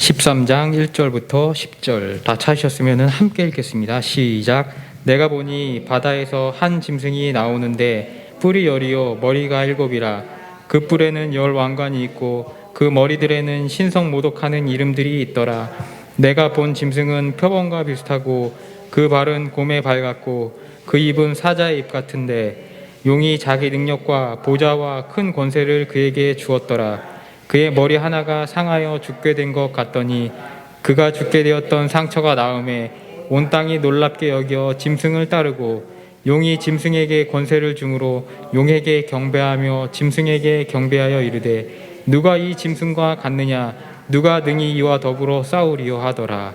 13장 1절부터 10절 다 찾으셨으면 함께 읽겠습니다. 시작. 내가 보니 바다에서 한 짐승이 나오는데 뿔이 10이요 머리가 7이라. 그 뿔에는 10 왕관이 있고 그 머리들에는 신성모독하는 이름들이 있더라. 내가 본 짐승은 표범과 비슷하고 그 발은 곰의 발 같고 그 입은 사자의 입 같은데 용이 자기 능력과 보좌와 큰 권세를 그에게 주었더라. 그의 머리 하나가 상하여 죽게 된 것 같더니 그가 죽게 되었던 상처가 나음에 온 땅이 놀랍게 여겨 짐승을 따르고 용이 짐승에게 권세를 주므로 용에게 경배하며 짐승에게 경배하여 이르되 누가 이 짐승과 같느냐 누가 능히 이와 더불어 싸우리요 하더라.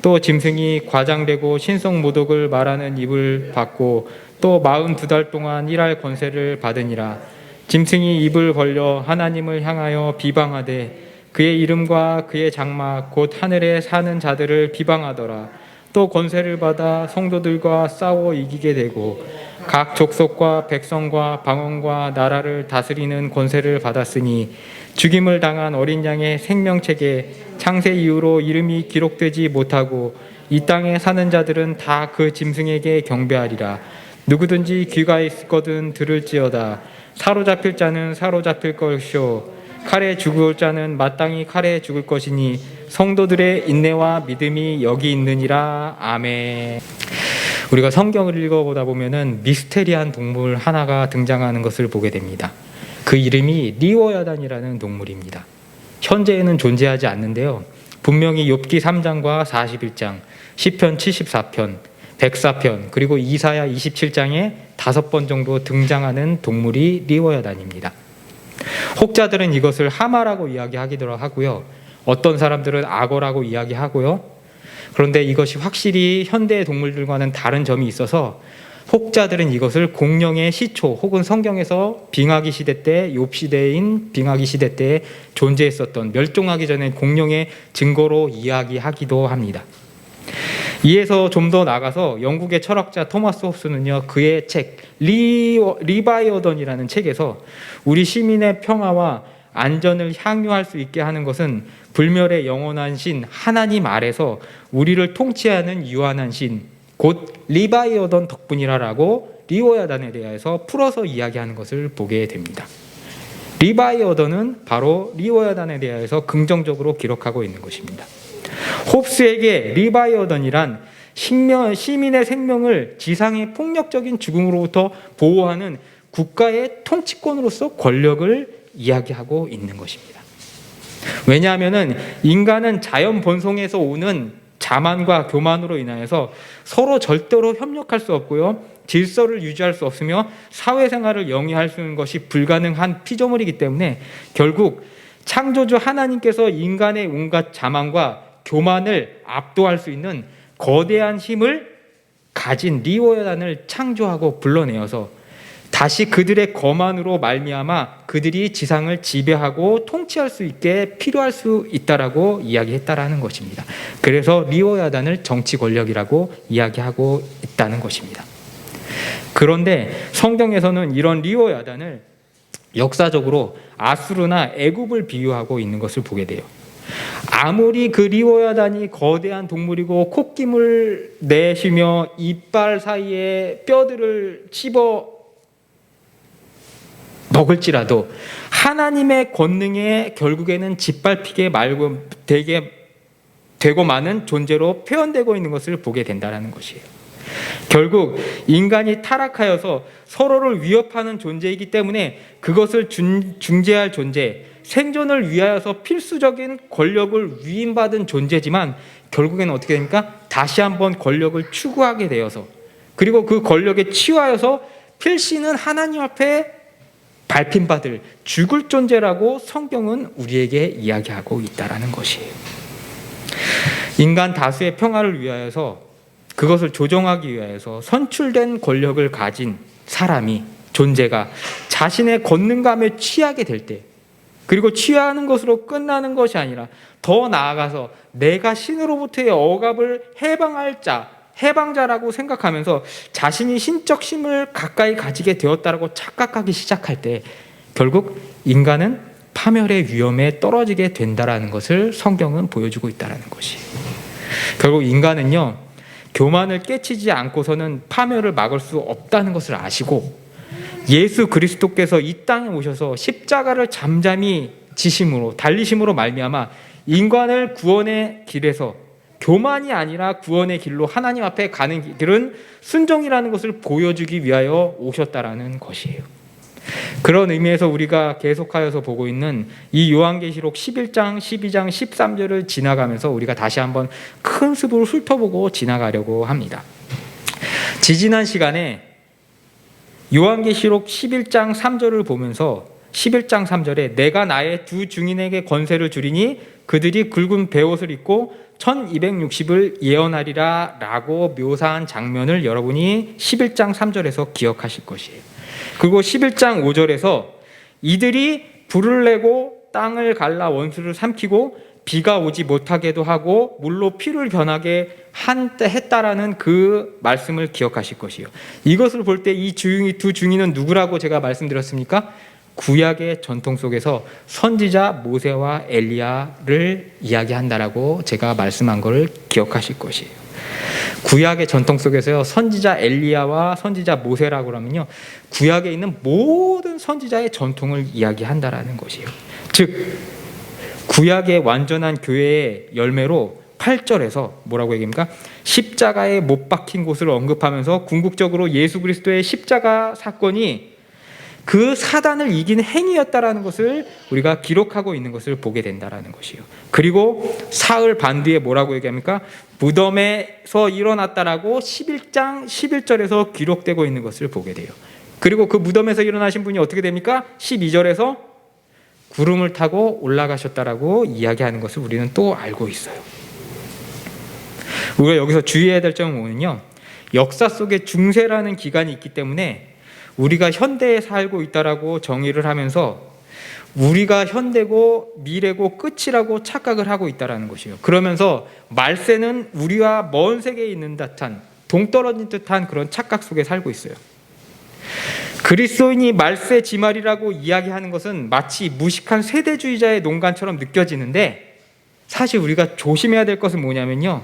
또 짐승이 과장되고 신성모독을 말하는 입을 받고 또 42달 동안 일할 권세를 받으니라. 짐승이 입을 벌려 하나님을 향하여 비방하되 그의 이름과 그의 장막 곧 하늘에 사는 자들을 비방하더라. 또 권세를 받아 성도들과 싸워 이기게 되고 각 족속과 백성과 방언과 나라를 다스리는 권세를 받았으니 죽임을 당한 어린 양의 생명책에 창세 이후로 이름이 기록되지 못하고 이 땅에 사는 자들은 다 그 짐승에게 경배하리라. 누구든지 귀가 있거든 들을지어다. 사로잡힐 자는 사로잡힐 것이요 칼에 죽을 자는 마땅히 칼에 죽을 것이니 성도들의 인내와 믿음이 여기 있느니라. 아멘. 우리가 성경을 읽어보다 보면은 미스테리한 동물 하나가 등장하는 것을 보게 됩니다. 그 이름이 리워야단이라는 동물입니다. 현재에는 존재하지 않는데요. 분명히 욥기 3장과 41장, 시편 74편, 104편 그리고 이사야 27장에 5번 정도 등장하는 동물이 리워야단입니다. 혹자들은 이것을 하마라고 이야기하기도 하고요. 어떤 사람들은 악어라고 이야기하고요. 그런데 이것이 확실히 현대 동물들과는 다른 점이 있어서 혹자들은 이것을 공룡의 시초 혹은 성경에서 빙하기 시대 때 욥 시대인 빙하기 시대 때 존재했었던 멸종하기 전에 공룡의 증거로 이야기하기도 합니다. 이에서 좀 더 나가서 영국의 철학자 토마스 홉스는요, 그의 책 리바이어던이라는 책에서 우리 시민의 평화와 안전을 향유할 수 있게 하는 것은 불멸의 영원한 신 하나님 아래서 우리를 통치하는 유한한 신 곧 리바이어던 덕분이라라고 리워야단에 대해서 풀어서 이야기하는 것을 보게 됩니다. 리바이어던은 바로 리워야단에 대해서 긍정적으로 기록하고 있는 것입니다. 홉스에게 리바이어던이란 시민의 생명을 지상의 폭력적인 죽음으로부터 보호하는 국가의 통치권으로서 권력을 이야기하고 있는 것입니다. 왜냐하면 인간은 자연 본성에서 오는 자만과 교만으로 인하여서 서로 절대로 협력할 수 없고요, 질서를 유지할 수 없으며 사회생활을 영위할 수 있는 것이 불가능한 피조물이기 때문에 결국 창조주 하나님께서 인간의 온갖 자만과 교만을 압도할 수 있는 거대한 힘을 가진 리워야단을 창조하고 불러내어서 다시 그들의 거만으로 말미암아 그들이 지상을 지배하고 통치할 수 있게 필요할 수 있다라고 이야기했다라는 것입니다. 그래서 리워야단을 정치 권력이라고 이야기하고 있다는 것입니다. 그런데 성경에서는 이런 리워야단을 역사적으로 아수르나 애굽을 비유하고 있는 것을 보게 돼요. 아무리 그 리워야단이 거대한 동물이고 콧김을 내쉬며 이빨 사이에 뼈들을 씹어 먹을지라도 하나님의 권능에 결국에는 짓밟히게 말고 되고 마는 존재로 표현되고 있는 것을 보게 된다는 것이에요. 결국 인간이 타락하여서 서로를 위협하는 존재이기 때문에 그것을 중재할 존재, 생존을 위하여서 필수적인 권력을 위임받은 존재지만 결국에는 어떻게 됩니까? 다시 한번 권력을 추구하게 되어서 그리고 그 권력에 취하여서 필시는 하나님 앞에 밟힘받을 죽을 존재라고 성경은 우리에게 이야기하고 있다는 것이에요. 인간 다수의 평화를 위하여서 그것을 조정하기 위해서 선출된 권력을 가진 사람이 존재가 자신의 권능감에 취하게 될 때 그리고 취하는 것으로 끝나는 것이 아니라 더 나아가서 내가 신으로부터의 억압을 해방할 자, 해방자라고 생각하면서 자신이 신적 힘을 가까이 가지게 되었다라고 착각하기 시작할 때 결국 인간은 파멸의 위험에 떨어지게 된다라는 것을 성경은 보여주고 있다는 것이에요. 결국 인간은요, 교만을 깨치지 않고서는 파멸을 막을 수 없다는 것을 아시고, 예수 그리스도께서 이 땅에 오셔서 십자가를 잠잠히 지심으로 달리심으로 말미암아 인간을 구원의 길에서, 교만이 아니라 구원의 길로 하나님 앞에 가는 길은 순종이라는 것을 보여주기 위하여 오셨다라는 것이에요. 그런 의미에서 우리가 계속하여서 보고 있는 이 요한계시록 11장, 12장, 13절을 지나가면서 우리가 다시 한번 큰 습을 훑어보고 지나가려고 합니다. 지지난 시간에 요한계시록 11장 3절을 보면서 11장 3절에 내가 나의 두 증인에게 권세를 주리니 그들이 굵은 베옷을 입고 1260을 예언하리라 라고 묘사한 장면을 여러분이 11장 3절에서 기억하실 것이에요. 그리고 11장 5절에서 이들이 불을 내고 땅을 갈라 원수를 삼키고 비가 오지 못하게도 하고 물로 피를 변하게 했다라는 그 말씀을 기억하실 것이에요. 이것을 볼 때 이 두 증인은 누구라고 제가 말씀드렸습니까? 구약의 전통 속에서 선지자 모세와 엘리야를 이야기한다라고 제가 말씀한 것을 기억하실 것이에요. 구약의 전통 속에서요, 선지자 엘리야와 선지자 모세라고 하면요, 구약에 있는 모든 선지자의 전통을 이야기한다라는 것이에요. 즉 구약의 완전한 교회의 열매로 8절에서 뭐라고 얘기합니까? 십자가에 못 박힌 곳을 언급하면서 궁극적으로 예수 그리스도의 십자가 사건이 그 사단을 이긴 행위였다라는 것을 우리가 기록하고 있는 것을 보게 된다라는 것이에요. 그리고 사흘 반 뒤에 뭐라고 얘기합니까? 무덤에서 일어났다라고 11장 11절에서 기록되고 있는 것을 보게 돼요. 그리고 그 무덤에서 일어나신 분이 어떻게 됩니까? 12절에서 구름을 타고 올라가셨다라고 이야기하는 것을 우리는 또 알고 있어요. 우리가 여기서 주의해야 될 점은 뭐냐면요, 역사 속에 중세라는 기간이 있기 때문에 우리가 현대에 살고 있다라고 정의를 하면서 우리가 현대고 미래고 끝이라고 착각을 하고 있다라는 것이에요. 그러면서 말세는 우리와 먼 세계에 있는 듯한, 동떨어진 듯한 그런 착각 속에 살고 있어요. 그리스도인이 말세 지말이라고 이야기하는 것은 마치 무식한 세대주의자의 농간처럼 느껴지는데, 사실 우리가 조심해야 될 것은 뭐냐면요,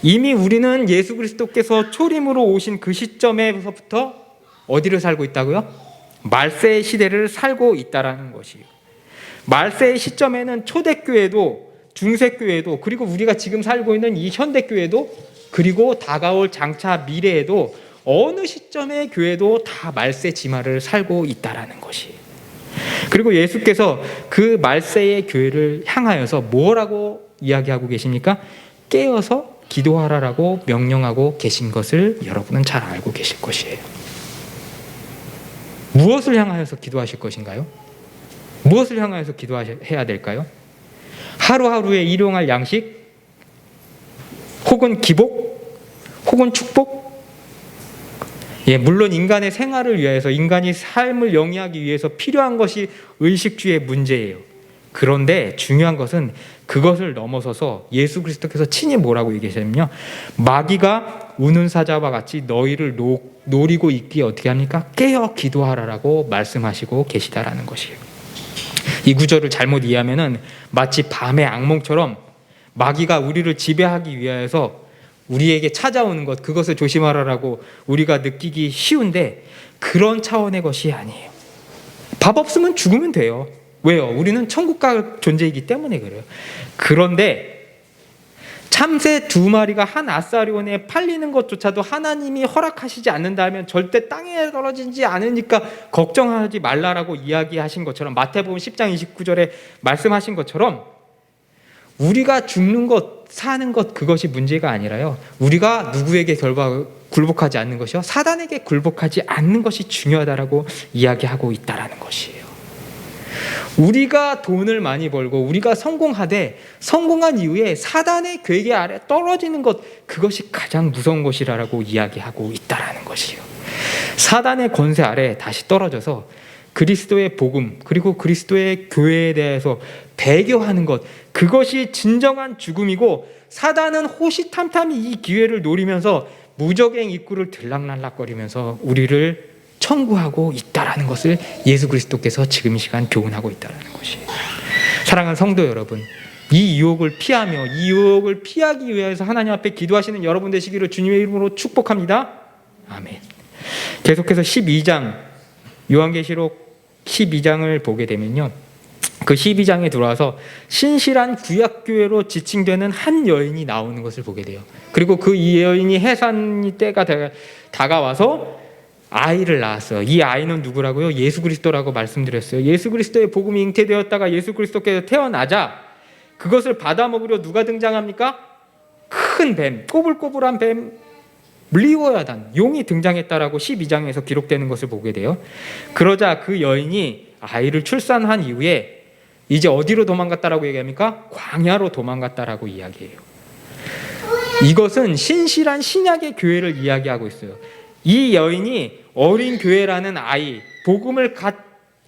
이미 우리는 예수 그리스도께서 초림으로 오신 그 시점에서부터 어디를 살고 있다고요? 말세의 시대를 살고 있다라는 것이에요. 말세의 시점에는 초대교회도, 중세교회도, 그리고 우리가 지금 살고 있는 이 현대교회도, 그리고 다가올 장차 미래에도 어느 시점의 교회도 다 말세 지말을 살고 있다라는 것이에요. 그리고 예수께서 그 말세의 교회를 향하여서 뭐라고 이야기하고 계십니까? 깨어서 기도하라라고 명령하고 계신 것을 여러분은 잘 알고 계실 것이에요. 무엇을 향하여서 기도하실 것인가요? 무엇을 향하여서 기도해야 될까요? 하루하루의 일용할 양식? 혹은 기복? 혹은 축복? 물론 인간의 생활을 위해서, 인간이 삶을 영위하기 위해서 필요한 것이 의식주의 문제예요. 그런데 중요한 것은 그것을 넘어서서 예수 그리스도께서 친히 뭐라고 얘기하셨냐면요, 마귀가 우는 사자와 같이 너희를 노리고 있기에 어떻게 합니까? 깨어 기도하라라고 말씀하시고 계시다라는 것이에요. 이 구절을 잘못 이해하면은 마치 밤의 악몽처럼 마귀가 우리를 지배하기 위하여서 우리에게 찾아오는 것, 그것을 조심하라라고 우리가 느끼기 쉬운데, 그런 차원의 것이 아니에요. 밥 없으면 죽으면 돼요. 왜요? 우리는 천국 갈 존재이기 때문에 그래요. 그런데 참새 2마리가 한 아사리온에 팔리는 것조차도 하나님이 허락하시지 않는다면 절대 땅에 떨어지지 않으니까 걱정하지 말라라고 이야기하신 것처럼, 마태복음 10장 29절에 말씀하신 것처럼 우리가 죽는 것, 사는 것, 그것이 문제가 아니라요, 우리가 누구에게 굴복하지 않는 것이요, 사단에게 굴복하지 않는 것이 중요하다라고 이야기하고 있다라는 것이에요. 우리가 돈을 많이 벌고 우리가 성공하되 성공한 이후에 사단의 괴계 아래 떨어지는 것, 그것이 가장 무서운 것이라고 이야기하고 있다라는 것이에요. 사단의 권세 아래 다시 떨어져서 그리스도의 복음, 그리고 그리스도의 교회에 대해서 배교하는 것, 그것이 진정한 죽음이고, 사단은 호시탐탐히 이 기회를 노리면서 무적행 입구를 들락날락거리면서 우리를 청구하고 있다라는 것을 예수 그리스도께서 지금 이 시간 교훈하고 있다라는 것이에요. 사랑하는 성도 여러분, 이 유혹을 피하며 이 유혹을 피하기 위해서 하나님 앞에 기도하시는 여러분 되시기를 주님의 이름으로 축복합니다. 아멘. 계속해서 12장, 요한계시록 12장을 보게 되면요, 그 12장에 들어와서 신실한 구약교회로 지칭되는 한 여인이 나오는 것을 보게 돼요. 그리고 그 이 여인이 해산 때가 다가와서 아이를 낳았어요. 이 아이는 누구라고요? 예수 그리스도라고 말씀드렸어요. 예수 그리스도의 복음이 잉태되었다가 예수 그리스도께서 태어나자 그것을 받아먹으려 누가 등장합니까? 큰 뱀, 꼬불꼬불한 뱀, 리워야단, 용이 등장했다라고 12장에서 기록되는 것을 보게 돼요. 그러자 그 여인이 아이를 출산한 이후에 이제 어디로 도망갔다라고 얘기합니까? 광야로 도망갔다라고 이야기해요. 이것은 신실한 신약의 교회를 이야기하고 있어요. 이 여인이 어린 교회라는 아이, 복음을 갓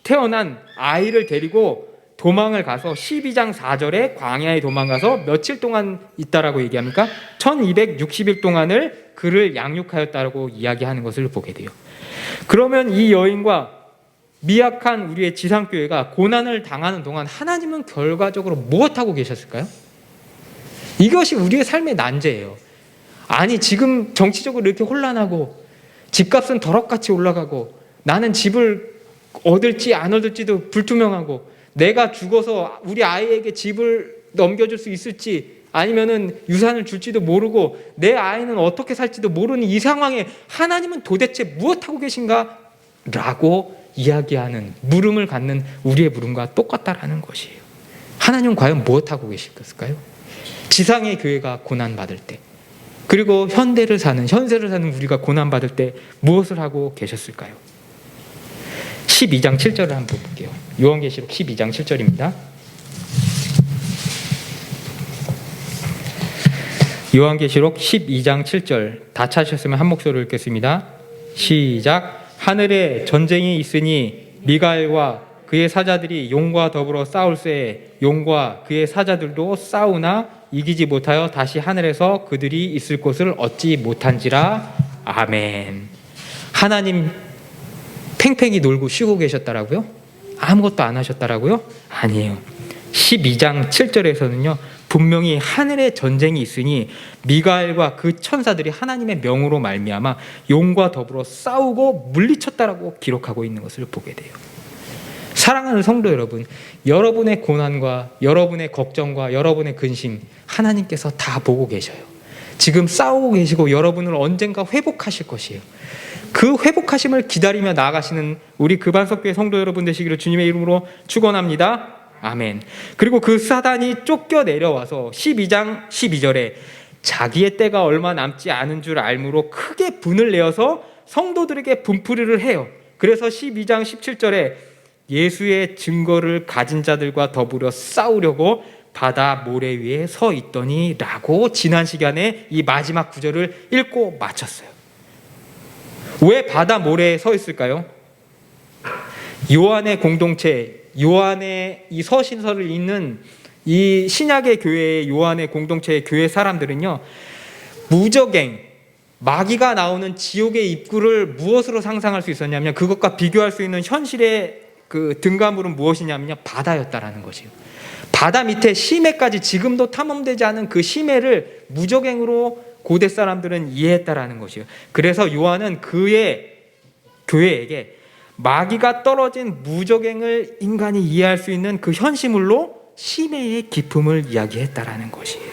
태어난 아이를 데리고 도망을 가서 12장 4절에 광야에 도망가서 며칠 동안 있다라고 얘기합니까? 1260일 동안을 그를 양육하였다라고 이야기하는 것을 보게 돼요. 그러면 이 여인과 미약한 우리의 지상교회가 고난을 당하는 동안 하나님은 결과적으로 무엇하고 계셨을까요? 이것이 우리의 삶의 난제예요. 아니, 지금 정치적으로 이렇게 혼란하고 집값은 덕같이 올라가고 나는 집을 얻을지 안 얻을지도 불투명하고 내가 죽어서 우리 아이에게 집을 넘겨줄 수 있을지 아니면은 유산을 줄지도 모르고 내 아이는 어떻게 살지도 모르는 이 상황에 하나님은 도대체 무엇하고 계신가? 라고 이야기하는 물음을 갖는 우리의 물음과 똑같다라는 것이에요. 하나님은 과연 무엇하고 계실까요? 지상의 교회가 고난받을 때, 그리고 현세를 사는 우리가 고난받을 때 무엇을 하고 계셨을까요? 12장 7절을 한번 볼게요. 요한계시록 12장 7절입니다. 요한계시록 12장 7절 다 찾으셨으면 한 목소리로 읽겠습니다. 시작. 하늘에 전쟁이 있으니 미가엘과 그의 사자들이 용과 더불어 싸울새 용과 그의 사자들도 싸우나 이기지 못하여 다시 하늘에서 그들이 있을 곳을 얻지 못한지라. 아멘. 하나님 팽팽히 놀고 쉬고 계셨다라고요? 아무것도 안 하셨다라고요? 아니에요. 12장 7절에서는요 분명히 하늘에 전쟁이 있으니 미가엘과 그 천사들이 하나님의 명으로 말미암아 용과 더불어 싸우고 물리쳤다라고 기록하고 있는 것을 보게 돼요. 사랑하는 성도 여러분, 여러분의 고난과 여러분의 걱정과 여러분의 근심 하나님께서 다 보고 계셔요. 지금 싸우고 계시고 여러분을 언젠가 회복하실 것이에요. 그 회복하심을 기다리며 나아가시는 우리 금안석교회 성도 여러분 되시기를 주님의 이름으로 축원합니다. 아멘. 그리고 그 사단이 쫓겨 내려와서 12장 12절에 자기의 때가 얼마 남지 않은 줄 알므로 크게 분을 내어서 성도들에게 분풀이를 해요. 그래서 12장 17절에 예수의 증거를 가진 자들과 더불어 싸우려고 바다 모래 위에 서 있더니 라고 지난 시간에 이 마지막 구절을 읽고 마쳤어요. 왜 바다 모래에 서 있을까요? 요한의 공동체, 요한의 이 서신서를 읽는 이 신약의 교회의 요한의 공동체의 교회 사람들은요, 무저갱, 마귀가 나오는 지옥의 입구를 무엇으로 상상할 수 있었냐면 그것과 비교할 수 있는 현실의 그 등가물은 무엇이냐면요, 바다였다라는 것이에요. 바다 밑에 심해까지 지금도 탐험되지 않은 그 심해를 무저갱으로 고대 사람들은 이해했다라는 것이에요. 그래서 요한은 그의 교회에게 마귀가 떨어진 무저갱을 인간이 이해할 수 있는 그 현시물로 심해의 깊음을 이야기했다라는 것이에요.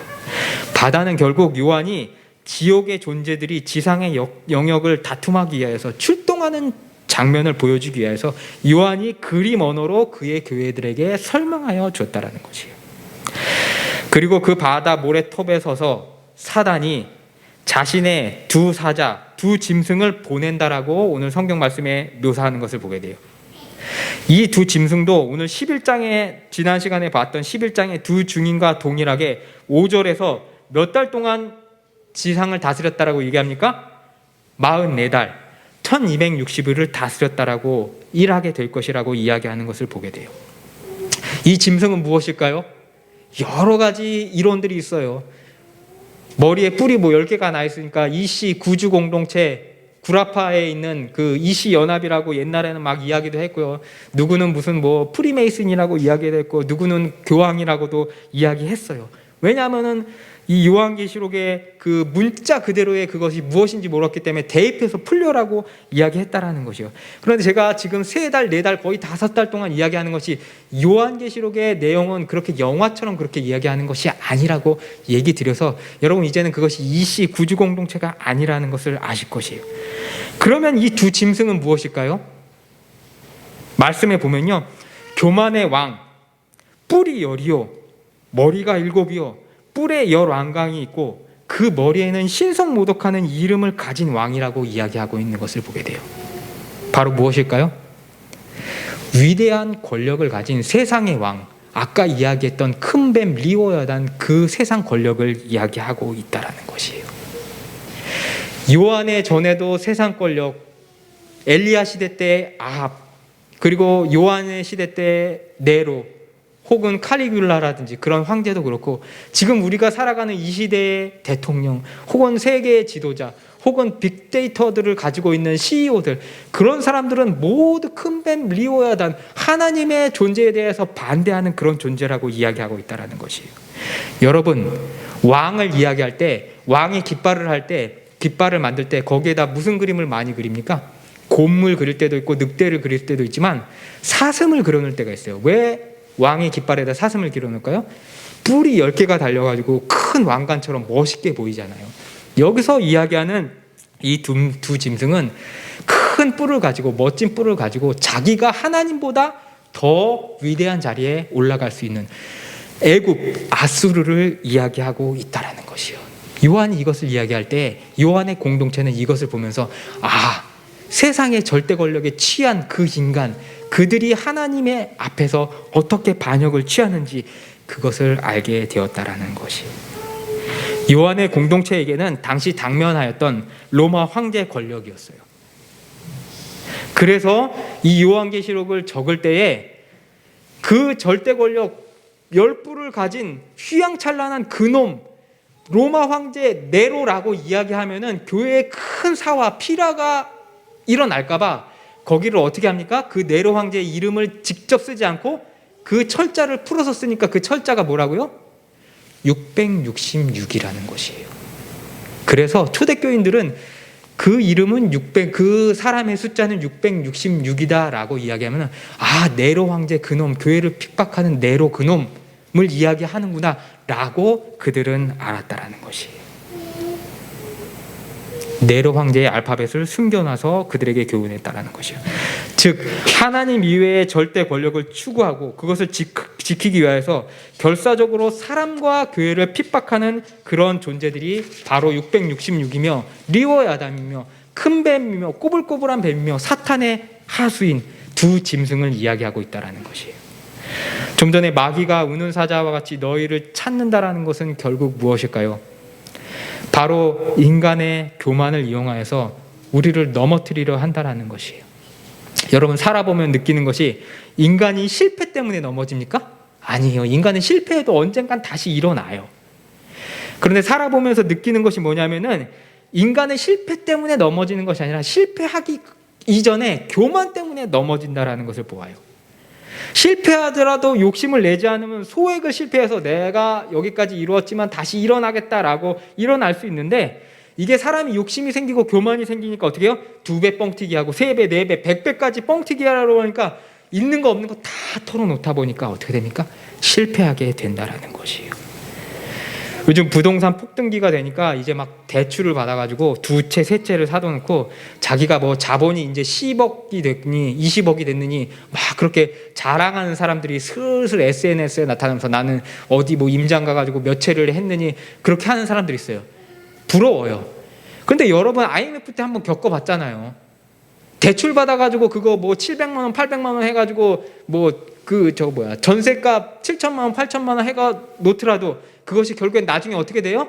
바다는 결국 요한이 지옥의 존재들이 지상의 영역을 다툼하기 위해서 출동하는 장면을 보여주기 위해서 요한이 그림 언어로 그의 교회들에게 설명하여 줬다라는 것이에요. 그리고 그 바다 모래톱에 서서 사단이 자신의 두 사자, 두 짐승을 보낸다라고 오늘 성경 말씀에 묘사하는 것을 보게 돼요. 이 두 짐승도 오늘 11장에 지난 시간에 봤던 11장의 두 증인과 동일하게 5절에서 몇 달 동안 지상을 다스렸다라고 얘기합니까? 44달, 1260일을 다스렸다라고 일하게 될 것이라고 이야기하는 것을 보게 돼요. 이 짐승은 무엇일까요? 여러 가지 이론들이 있어요. 머리에 뿔이 10개가 나 있으니까 이씨 구주 공동체, 구라파에 있는 그 이시 연합이라고 옛날에는 막 이야기도 했고요. 누구는 무슨 뭐 프리메이슨이라고 이야기도 했고, 누구는 교황이라고도 이야기했어요. 왜냐하면은 이 요한계시록의 그 문자 그대로의 그것이 무엇인지 몰랐기 때문에 대입해서 풀려라고 이야기했다라는 것이요. 그런데 제가 지금 3달, 4달, 거의 5달 동안 이야기하는 것이 요한계시록의 내용은 그렇게 영화처럼 그렇게 이야기하는 것이 아니라고 얘기 드려서 여러분 이제는 그것이 이시 구주 공동체가 아니라는 것을 아실 것이에요. 그러면 이 두 짐승은 무엇일까요? 말씀에 보면요, 교만의 왕, 뿔이 10이요 머리가 7이요 뿔에 10왕관이 있고 그 머리에는 신성모독하는 이름을 가진 왕이라고 이야기하고 있는 것을 보게 돼요. 바로 무엇일까요? 위대한 권력을 가진 세상의 왕, 아까 이야기했던 큰 뱀 리오야단 그 세상 권력을 이야기하고 있다라는 것이에요. 요한의 전에도 세상 권력, 엘리야 시대 때 아합, 그리고 요한의 시대 때 네로, 혹은 칼리굴라라든지 그런 황제도 그렇고, 지금 우리가 살아가는 이 시대의 대통령, 혹은 세계의 지도자, 혹은 빅데이터들을 가지고 있는 CEO들, 그런 사람들은 모두 큰뱀 리오야단, 하나님의 존재에 대해서 반대하는 그런 존재라고 이야기하고 있다는 것이에요. 여러분, 왕을 이야기할 때, 왕이 깃발을 할 때, 깃발을 만들 때 거기에다 무슨 그림을 많이 그립니까? 곰을 그릴 때도 있고 늑대를 그릴 때도 있지만 사슴을 그려놓을 때가 있어요. 왜 왕의 깃발에다 사슴을 그려놓을까요? 뿔이 10개가 달려가지고 큰 왕관처럼 멋있게 보이잖아요. 여기서 이야기하는 이 두 짐승은 큰 뿔을 가지고, 멋진 뿔을 가지고 자기가 하나님보다 더 위대한 자리에 올라갈 수 있는 애굽 아수르를 이야기하고 있다는 것이요. 요한이 이것을 이야기할 때 요한의 공동체는 이것을 보면서 세상의 절대 권력에 취한 그 인간, 그들이 하나님의 앞에서 어떻게 반역을 취하는지 그것을 알게 되었다라는 것이, 요한의 공동체에게는 당시 당면하였던 로마 황제 권력이었어요. 그래서 이 요한계시록을 적을 때에 그 절대 권력 10뿔을 가진 휘황찬란한 그놈 로마 황제 네로라고 이야기하면은 교회에 큰 사화 피라가 일어날까봐 거기를 어떻게 합니까? 그 네로 황제의 이름을 직접 쓰지 않고 그 철자를 풀어서 쓰니까 그 철자가 뭐라고요? 666이라는 것이에요. 그래서 초대교인들은 그 이름은 그 사람의 숫자는 666이다 라고 이야기하면 네로 황제 그놈, 교회를 핍박하는 네로 그놈을 이야기하는구나 라고 그들은 알았다라는 것이에요. 네로 황제의 알파벳을 숨겨놔서 그들에게 교훈했다라는 것이요. 즉 하나님 이외의 절대 권력을 추구하고 그것을 지키기 위해서 결사적으로 사람과 교회를 핍박하는 그런 존재들이 바로 666이며 리오야담이며 큰 뱀이며 꼬불꼬불한 뱀이며 사탄의 하수인 두 짐승을 이야기하고 있다라는 것이에요. 좀 전에 마귀가 우는 사자와 같이 너희를 찾는다라는 것은 결국 무엇일까요? 바로 인간의 교만을 이용하여서 우리를 넘어뜨리려 한다라는 것이에요. 여러분 살아보면 느끼는 것이 인간이 실패 때문에 넘어집니까? 아니에요. 인간은 실패해도 언젠간 다시 일어나요. 그런데 살아보면서 느끼는 것이 뭐냐면은 인간의 실패 때문에 넘어지는 것이 아니라 실패하기 이전에 교만 때문에 넘어진다라는 것을 보아요. 실패하더라도 욕심을 내지 않으면 소액을 실패해서 내가 여기까지 이루었지만 다시 일어나겠다라고 일어날 수 있는데, 이게 사람이 욕심이 생기고 교만이 생기니까 어떻게 해요? 2배 뻥튀기 하고 3배, 4배, 100배까지 뻥튀기 하라고 하니까 있는 거 없는 거 다 털어놓다 보니까 어떻게 됩니까? 실패하게 된다라는 것이에요. 요즘 부동산 폭등기가 되니까 이제 막 대출을 받아가지고 2채, 3채를 사둬놓고 자기가 뭐 자본이 이제 10억이 됐니 20억이 됐느니 막 그렇게 자랑하는 사람들이 슬슬 SNS에 나타나면서 나는 어디 뭐 임장 가가지고 몇 채를 했느니 그렇게 하는 사람들이 있어요. 부러워요. 근데 여러분 IMF 때 한번 겪어봤잖아요. 대출 받아가지고 그거 뭐 700만 원, 800만 원 해가지고 뭐 전세값 7천만 원, 8천만 원 해가 놓더라도 그것이 결국엔 나중에 어떻게 돼요?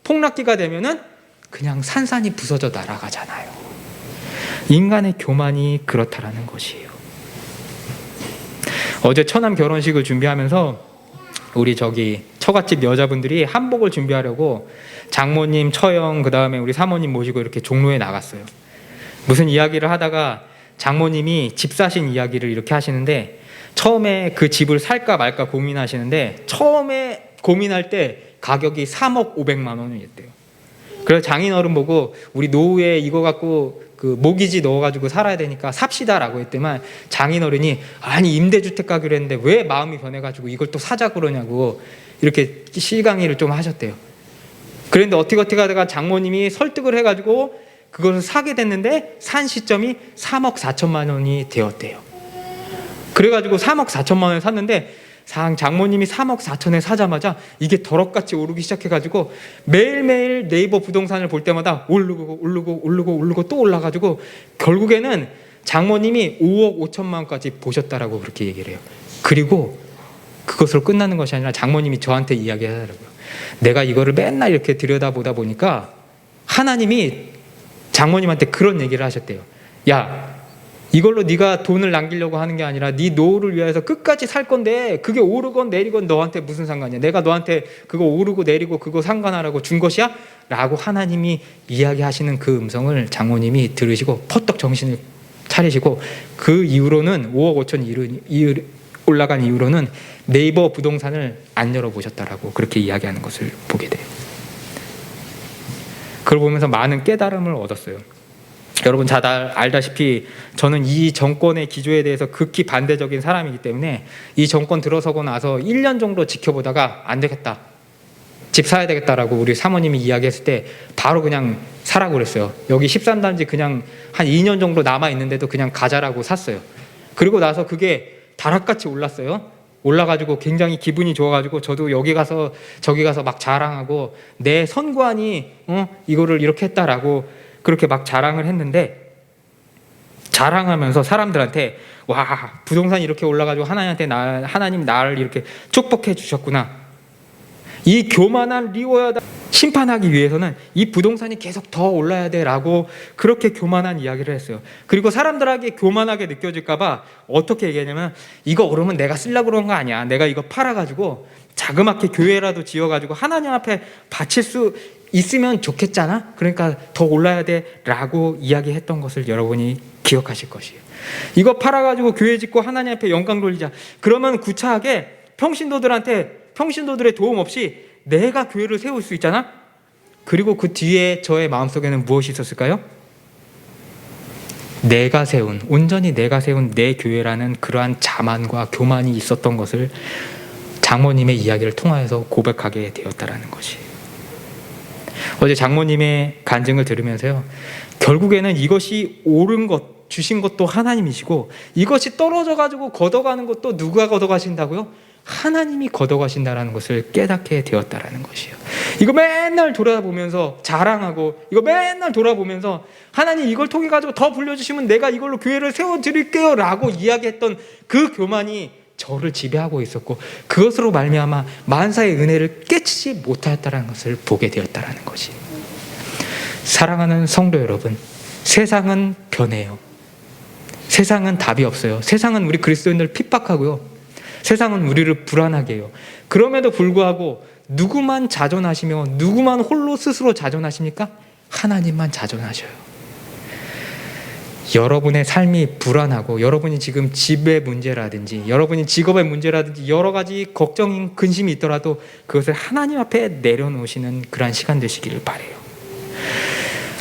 폭락기가 되면은 그냥 산산이 부서져 날아가잖아요. 인간의 교만이 그렇다라는 것이에요. 어제 처남 결혼식을 준비하면서 우리 처갓집 여자분들이 한복을 준비하려고 장모님, 처형, 그 다음에 우리 사모님 모시고 이렇게 종로에 나갔어요. 무슨 이야기를 하다가 장모님이 집 사신 이야기를 이렇게 하시는데, 처음에 그 집을 살까 말까 고민하시는데 처음에 고민할 때 가격이 3억 500만 원이었대요. 그래서 장인어른 보고 우리 노후에 이거 갖고 그 모기지 넣어가지고 살아야 되니까 삽시다라고 했더만, 장인어른이 아니 임대주택 가기로 했는데 왜 마음이 변해가지고 이걸 또 사자 그러냐고 이렇게 시강의를 좀 하셨대요. 그런데 어떻게 하다가 장모님이 설득을 해가지고 그것을 사게 됐는데 산 시점이 3억 4천만 원이 되었대요. 그래가지고 3억 4천만 원에 샀는데 장모님이 3억 4천에 사자마자 이게 더럭같이 오르기 시작해가지고 매일매일 네이버 부동산을 볼 때마다 오르고 또 올라가지고 결국에는 장모님이 5억 5천만 원까지 보셨다라고 그렇게 얘기를 해요. 그리고 그것으로 끝나는 것이 아니라 장모님이 저한테 이야기하더라고요. 내가 이거를 맨날 이렇게 들여다보다 보니까 하나님이 장모님한테 그런 얘기를 하셨대요. 야, 이걸로 네가 돈을 남기려고 하는 게 아니라 네 노후를 위해서 끝까지 살 건데 그게 오르건 내리건 너한테 무슨 상관이야? 내가 너한테 그거 오르고 내리고 그거 상관하라고 준 것이야? 라고 하나님이 이야기하시는 그 음성을 장모님이 들으시고 퍼떡 정신을 차리시고, 그 이후로는 5억 5천 올라간 이후로는 네이버 부동산을 안 열어보셨다라고 그렇게 이야기하는 것을 보게 돼요. 그걸 보면서 많은 깨달음을 얻었어요. 여러분 잘 알다시피 저는 이 정권의 기조에 대해서 극히 반대적인 사람이기 때문에 이 정권 들어서고 나서 1년 정도 지켜보다가 안 되겠다, 집 사야 되겠다라고 우리 사모님이 이야기했을 때 바로 그냥 사라고 그랬어요. 여기 13단지 그냥 한 2년 정도 남아있는데도 그냥 가자라고 샀어요. 그리고 나서 그게 다락같이 올랐어요. 올라가지고 굉장히 기분이 좋아가지고 저도 여기 가서 저기 가서 막 자랑하고 내 선관이 이거를 이렇게 했다라고 그렇게 막 자랑을 했는데, 자랑하면서 사람들한테 와, 부동산이 이렇게 올라가지고 하나님 나를 이렇게 축복해 주셨구나, 이 교만한 리워야다 심판하기 위해서는 이 부동산이 계속 더 올라야 돼 라고 그렇게 교만한 이야기를 했어요. 그리고 사람들에게 교만하게 느껴질까 봐 어떻게 얘기하냐면, 이거 오르면 내가 쓰려고 그런 거 아니야, 내가 이거 팔아가지고 자그맣게 교회라도 지어가지고 하나님 앞에 바칠 수 있으면 좋겠잖아, 그러니까 더 올라야 돼 라고 이야기했던 것을 여러분이 기억하실 것이에요. 이거 팔아가지고 교회 짓고 하나님 앞에 영광 돌리자, 그러면 구차하게 평신도들의 도움 없이 내가 교회를 세울 수 있잖아. 그리고 그 뒤에 저의 마음속에는 무엇이 있었을까요? 온전히 내가 세운 내 교회라는 그러한 자만과 교만이 있었던 것을 장모님의 이야기를 통하여서 고백하게 되었다라는 것이. 어제 장모님의 간증을 들으면서요, 결국에는 이것이 옳은 것, 주신 것도 하나님이시고 이것이 떨어져가지고 걷어가는 것도 누가 걷어가신다고요? 하나님이 걷어가신다라는 것을 깨닫게 되었다라는 것이에요. 이거 맨날 돌아보면서 자랑하고, 이거 맨날 돌아보면서 하나님 이걸 통해 가지고 더 불려주시면 내가 이걸로 교회를 세워드릴게요 라고 이야기했던 그 교만이 저를 지배하고 있었고, 그것으로 말미암아 만사의 은혜를 깨치지 못하였다는 것을 보게 되었다는 것이. 사랑하는 성도 여러분, 세상은 변해요. 세상은 답이 없어요. 세상은 우리 그리스도인들 핍박하고요, 세상은 우리를 불안하게 해요. 그럼에도 불구하고 누구만 자존하시며 누구만 홀로 스스로 자존하십니까? 하나님만 자존하셔요. 여러분의 삶이 불안하고 여러분이 지금 집의 문제라든지 여러분이 직업의 문제라든지 여러 가지 걱정, 근심이 있더라도 그것을 하나님 앞에 내려놓으시는 그러한 시간 되시기를 바라요.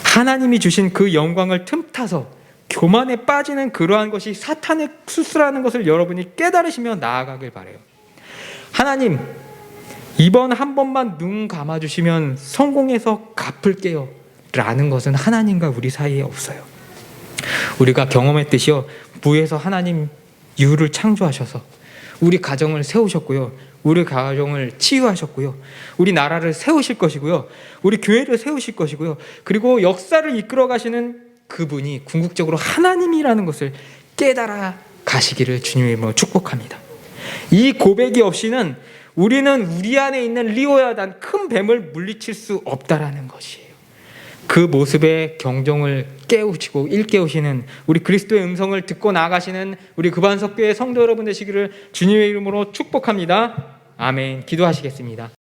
하나님이 주신 그 영광을 틈타서 교만에 빠지는 그러한 것이 사탄의 수수라는 것을 여러분이 깨달으시며 나아가길 바라요. 하나님, 이번 한 번만 눈 감아주시면 성공해서 갚을게요 라는 것은 하나님과 우리 사이에 없어요. 우리가 경험했듯이요, 부에서 하나님 유를 창조하셔서 우리 가정을 세우셨고요, 우리 가정을 치유하셨고요, 우리 나라를 세우실 것이고요, 우리 교회를 세우실 것이고요, 그리고 역사를 이끌어 가시는 그분이 궁극적으로 하나님이라는 것을 깨달아 가시기를 주님의 이름으로 축복합니다. 이 고백이 없이는 우리는 우리 안에 있는 리오야단 큰 뱀을 물리칠 수 없다라는 것이에요. 그 모습의 경종을 깨우치고 일깨우시는 우리 그리스도의 음성을 듣고 나아가시는 우리 금안석교회 성도 여러분 되시기를 주님의 이름으로 축복합니다. 아멘. 기도하시겠습니다.